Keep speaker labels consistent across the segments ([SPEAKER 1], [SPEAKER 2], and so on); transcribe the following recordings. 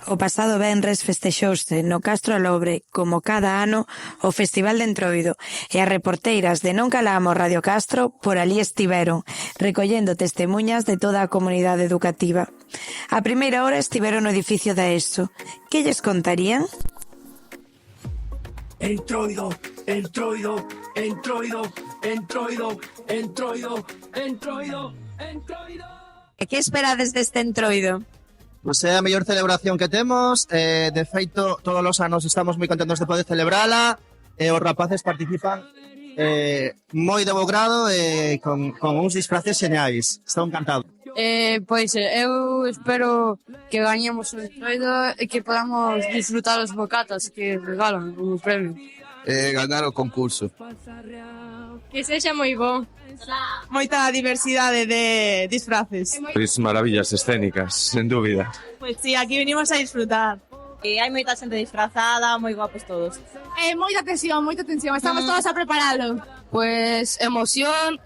[SPEAKER 1] O pasado venres festexouse no Castro Alobre, como cada ano, o Festival de Entroido, e as reporteiras de Non Calamos Radio Castro por ali estiveron, recollendo testemuñas de toda a comunidade educativa. A primeira hora estiveron no edificio da ESO. Que lles contarían?
[SPEAKER 2] Entroido, entroido, entroido, entroido, entroido, entroido, entroido.
[SPEAKER 1] E que esperades deste entroido?
[SPEAKER 3] Pois é a mellor celebración que temos, de feito todos os anos estamos moi contentos de poder celebrala, e os rapaces participan moi de bo grado e con uns disfraces xeñais. Estou encantado.
[SPEAKER 4] Pois eu espero que gañemos o entroido e que podamos disfrutar os bocatas que regalan como premio.
[SPEAKER 5] Ganar o concurso.
[SPEAKER 4] Que sexa moi bon.
[SPEAKER 6] Moita diversidade de disfraces.
[SPEAKER 5] Pois maravillas escénicas, sen dúbida.
[SPEAKER 6] Pois sí, aquí venimos a disfrutar.
[SPEAKER 7] E hai moita xente disfrazada, moi guapos todos.
[SPEAKER 8] Moita tensión, estamos todos a preparalo.
[SPEAKER 4] Pues emoción,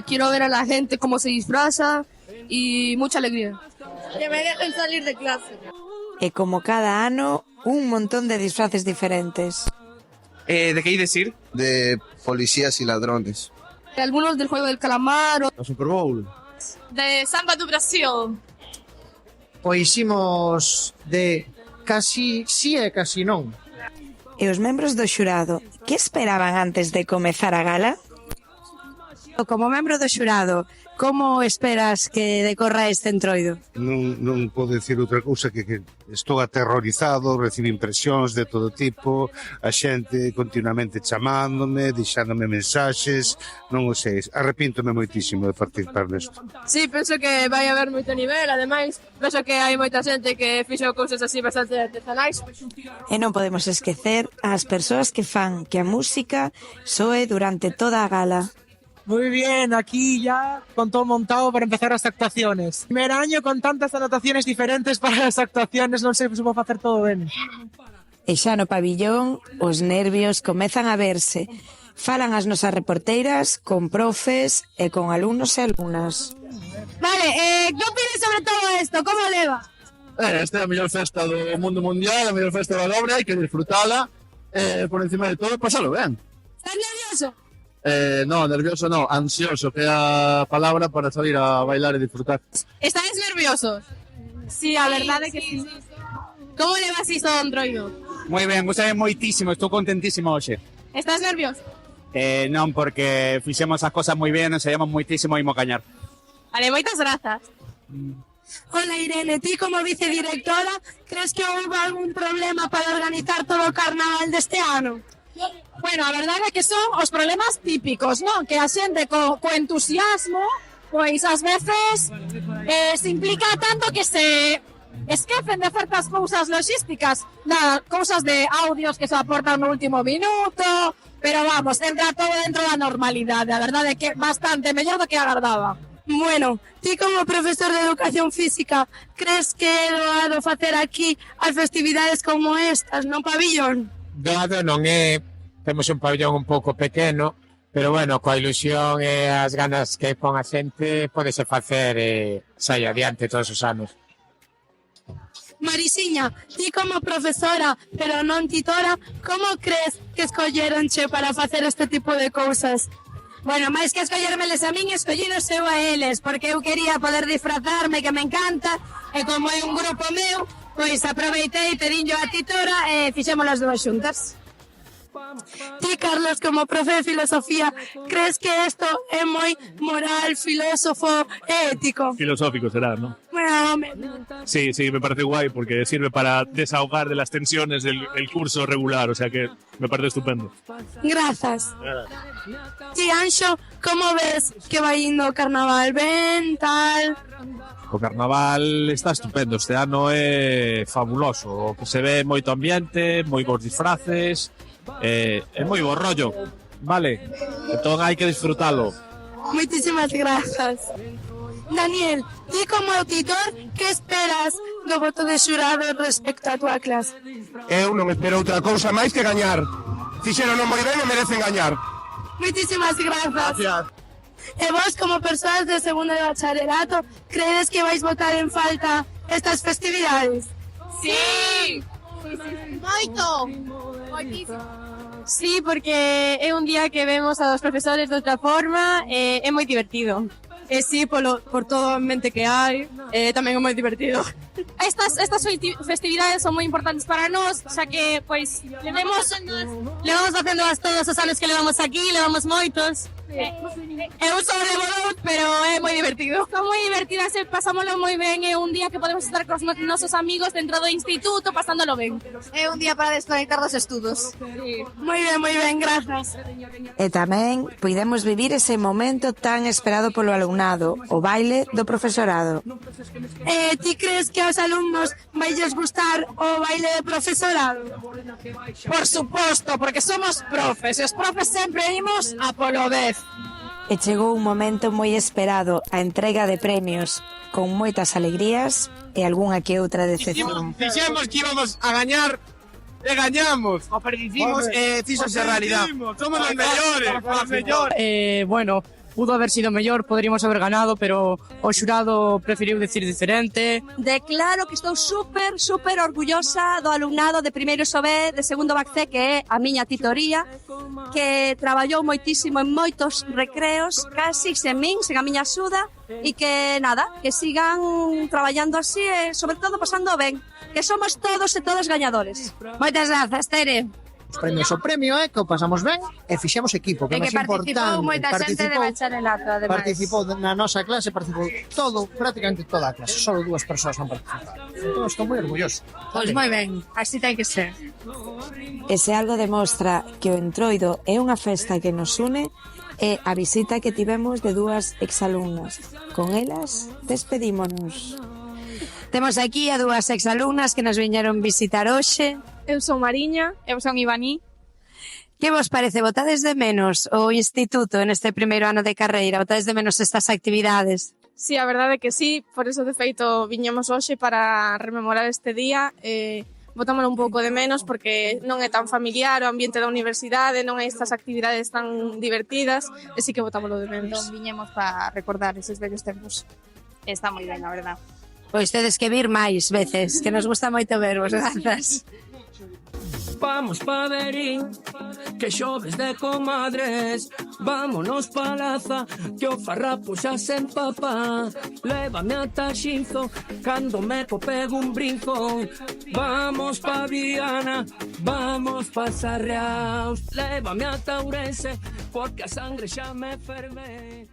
[SPEAKER 4] quiero ver a la gente cómo se disfraza y mucha alegría.
[SPEAKER 8] Que me dejen salir de clase.
[SPEAKER 1] E como cada ano, un montón de disfraces diferentes.
[SPEAKER 5] ¿De qué hay decir?
[SPEAKER 9] De policías y ladrones.
[SPEAKER 4] Algunos del juego del calamar.
[SPEAKER 5] O Super Bowl.
[SPEAKER 8] De Samba do Brasil.
[SPEAKER 10] Pois imos de casi sí e casi non.
[SPEAKER 1] E os membros do xurado, que esperaban antes de comezar a gala? Como membro do xurado, como esperas que decorra este entroido?
[SPEAKER 11] Non podo dicir outra cousa que estou aterrorizado, recibo impresións de todo tipo, a xente continuamente chamándome, deixándome mensaxes, non o sei, arrepíntome moitísimo de participar nesto.
[SPEAKER 4] Sí, penso que vai haber moito nivel, ademais, penso que hai moita xente que fixo cousas así bastante artesanais.
[SPEAKER 1] E non podemos esquecer as persoas que fan que a música soe durante toda a gala.
[SPEAKER 6] Muy bien, aquí ya con todo montado para empezar las actuaciones. Primer año con tantas anotaciones diferentes para las actuaciones, non sei se vou facer todo ben.
[SPEAKER 1] E xa no pabillón, os nervios comezan a verse. Falan as nosas reporteiras con profes e con alumnos e alumnas.
[SPEAKER 8] Vale, que opinas sobre todo esto? Como leva?
[SPEAKER 5] Esta é a mellor festa do mundo mundial, a mellor festa da obra, hai que disfrutala, por encima de todo, pasalo ben.
[SPEAKER 8] Estás nervioso?
[SPEAKER 5] No, nervioso no, ansioso, que é a palabra para salir a bailar e disfrutar.
[SPEAKER 8] ¿Estáis nerviosos?
[SPEAKER 4] Sí, a verdade que sí.
[SPEAKER 8] Como levas isto do entroido?
[SPEAKER 12] Moi ben, gostei moitísimo, estou contentísimo hoxe.
[SPEAKER 8] Estás nervioso?
[SPEAKER 12] Non, porque fixemos as cosas moi ben, ensaiamos moitísimo e imos gañar.
[SPEAKER 8] Vale, moitas grazas.
[SPEAKER 13] Hola Irene, ti como vicedirectora, crees que houve algún problema para organizar todo o carnaval deste ano?
[SPEAKER 8] Bueno, a verdade é que son os problemas típicos, non? Que a xente co entusiasmo, pois ás veces se implica tanto que se esquecen de certas cousas logísticas, cousas de audios que se aportan no último minuto, pero vamos, entra todo dentro da normalidade, a verdade é que bastante mellor do que agardaba.
[SPEAKER 13] Bueno, ti como profesor de educación física, crees que é doado facer aquí as festividades como estas no pabillón?
[SPEAKER 14] Doado non é, temos un pabillón un pouco pequeno, pero bueno, coa ilusión e as ganas que pon a xente, podese facer e sair adiante todos os anos.
[SPEAKER 13] Marisiña, ti como profesora, pero non titora, como crees que escolleronche para facer este tipo de cousas?
[SPEAKER 8] Bueno, máis que escollermeles a min, escolliros eu a eles, porque eu quería poder disfrazarme, que me encanta, e como é un grupo meu, pois aproveitei, pedinllo a titora e fixemos as dúas xuntas.
[SPEAKER 13] Ti, Carlos, como profe de filosofía, crees que isto é moi moral, filósofo e ético?
[SPEAKER 15] Filosófico será, ¿no?
[SPEAKER 13] Bueno,
[SPEAKER 15] Sí, me parece guay porque sirve para desahogar de las tensiones del curso regular, o sea que me parece estupendo.
[SPEAKER 13] Grazas. Ti, Anxo, como ves que vai indo o carnaval? Ben, tal?
[SPEAKER 5] O carnaval está estupendo, este ano é fabuloso, o que se ve moito ambiente, moi bons disfraces, é moi bo rollo, vale? Entón hai que disfrutalo.
[SPEAKER 13] Moitísimas grazas. Daniel, ti como auditor, que esperas do voto de xurado respecto á túa clase?
[SPEAKER 16] Eu non espero outra cousa máis que gañar. Fixeron moi ben e merecen gañar.
[SPEAKER 13] Moitísimas grazas.
[SPEAKER 16] Gracias.
[SPEAKER 13] E vos, como persoas de segundo de bacharelato, credes que vais votar en falta estas festividades?
[SPEAKER 17] Sí! Moito! Moitísimo. Sí, porque é un día que vemos aos profesores de outra forma e é moi divertido. Sí, por todo o ambiente que hai, tamén é moi divertido. Estas festividades son moi importantes para nós, xa que, pois, levamos facendo todos os anos que levamos aquí, levamos moitos. Eu sou de Bolón, pero é moi divertido. Son moi divertidas e pasámoslo moi ben, é un día que podemos estar cos nosos amigos dentro do instituto, pasándolo ben. É un día para desconectar dos estudos. Sí. Moi ben, grazas.
[SPEAKER 1] E tamén puidemos vivir ese momento tan esperado polo alumnado, o baile do profesorado.
[SPEAKER 13] Ti crees que aos alumnos vailles gustar o baile do profesorado?
[SPEAKER 6] Por suposto, porque somos profes, e os profes sempre imos a polo 10.
[SPEAKER 1] E chegou un momento moi esperado, a entrega de premios, con moitas alegrías e algunha que outra decepción.
[SPEAKER 12] Dixemos que íbamos a gañar e gañamos.
[SPEAKER 6] O perdicimos e fixose realidad.
[SPEAKER 12] Somos os mellores.
[SPEAKER 4] Bueno, pudo haber sido mellor, poderíamos haber ganado, pero o xurado preferiu decir diferente.
[SPEAKER 17] Declaro que estou super orgullosa do alumnado de primeiro SOB, de segundo BACC, que é a miña titoría, que traballou moitísimo en moitos recreos, casi sen min, sen a miña axuda, e que nada, que sigan traballando así e sobre todo pasando ben, que somos todos e todas gañadores.
[SPEAKER 1] Moitas grazas, Tere.
[SPEAKER 10] Os premios, o premio é que o pasamos ben e fixemos equipo, que é máis importante.
[SPEAKER 1] Participou moita xente de bacharelato, ademais.
[SPEAKER 10] Participou na nosa clase, participou prácticamente toda a clase, só 2 persoas han participado. Entón, estou moi orgulloso.
[SPEAKER 1] Pois moi ben, así ten que ser. E se algo demostra que o Entroido é unha festa que nos une, é a visita que tivemos de 2 exalumnas. Con elas, despedímonos. Temos aquí a 2 exalumnas que nos viñeron visitar hoxe.
[SPEAKER 17] Eu son Mariña, eu son Ivaní.
[SPEAKER 1] Que vos parece? Botades de menos o instituto neste primeiro ano de carreira? Botades de menos estas actividades?
[SPEAKER 17] Sí, a verdade é que sí, por eso de feito viñemos hoxe para rememorar este día. Botámoslo un pouco de menos porque non é tan familiar o ambiente da universidade, non hai estas actividades tan divertidas, e sí que botámoslo de menos.
[SPEAKER 7] Entón viñemos para recordar eses vellos tempos. Está moi ben, a verdade.
[SPEAKER 1] Pois tedes que vir máis veces, que nos gusta moito vervos, grazas.
[SPEAKER 2] Vamos pa Verín, que xoves de comadres. Vámonos pa Laza, que o farrapo xa se empapa. Lévame ata Xinzo, cando me pego un brinco. Vamos pa Viana, vamos pa Sarriaos. Lévame ata Ourense, porque a sangre xa me ferve.